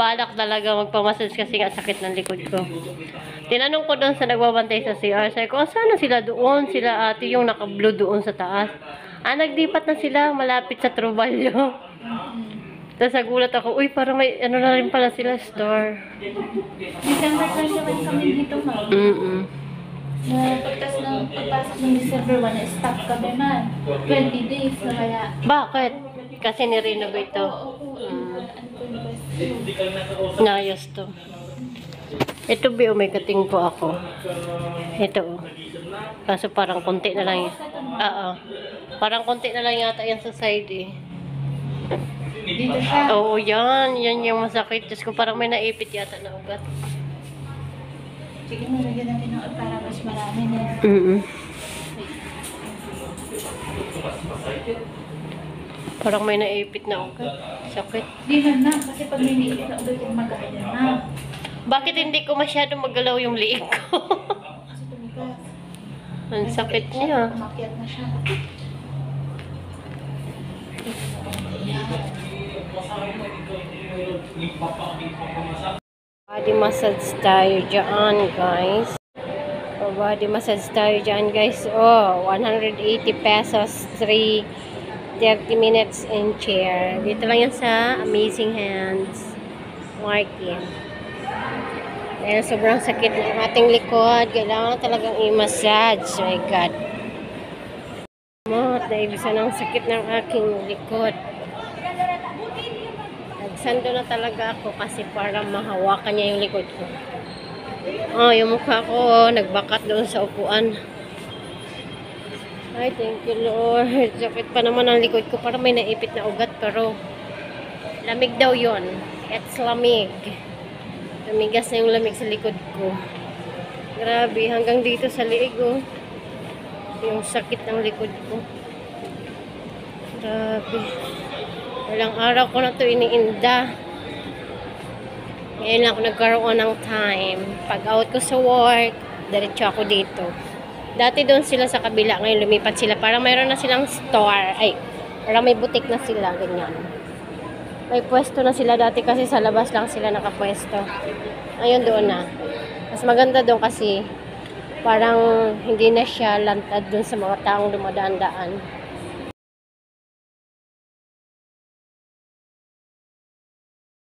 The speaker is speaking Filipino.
balak talaga magpamassage kasi nga sakit ng likod ko. Tinanong ko doon sa nagbabantay sa CR, sabi ko, saan na sila doon? Sila ate yung naka-blue doon sa taas. Nagdipat na sila, malapit sa Trobalyo. Tapos nagulat ako, uy, parang may, ano na rin pala sila, store. December 21 kami dito, ma'am. Pagpasok ng December 1, na-stop kami, ma'am. 20 days na kaya. Bakit? Kasi ni-renovate to. Nayos to. Ito, Bio, may kating po ako. Ito, oh. Kaso parang konti na lang. Oo. Parang konti na lang yata yan sa side, eh. Dito siya. Oo, yan. Yan yung masakit. Diyos ko, parang may naipit yata na ugat. Sige, nalagyan natin ng para mas marami na. Parang may naipit na ugat. Sakit. Di na, kasi pag may niipit na ulit yung magkakaya na. Bakit hindi ko masyado magalaw yung liig ko? Kasi tumigas. Ang sakit niya. Umakyat na siya. Body massage tayo dyan, guys. Body massage tayo dyan, guys. Oh, 180 pesos, 30 minutes in chair. Dito lang yan sa Amazing Hands. Martin. Dahil sobrang sakit ng ating likod, kailangan talagang i-massage. Oh my God. Dahil bisa ng sakit ng aking likod. Nagsando na talaga ako kasi para mahawakan niya yung likod ko. Oh, yung mukha ko, nagbakat doon sa upuan. Ay, thank you, Lord. Sakit pa naman ang likod ko. Parang may naipit na ugat, pero lamig daw yon. It's lamig. Tumigas na yung lamig sa likod ko. Grabe, hanggang dito sa liig, oh. Yung sakit ng likod ko. Grabe. Walang araw ko na ito iniinda. Ngayon lang ako nagkaroon ng time. Pag out ko sa work, diretso ako dito. Dati doon sila sa kabila. Ngayon lumipat sila. Parang mayroon na silang store. Ay, parang may butik na sila. Ganyan. May pwesto na sila dati kasi sa labas lang sila nakapwesto. Ngayon doon na. Mas maganda doon kasi parang hindi na siya lantad doon sa mga taong dumadaan-daan.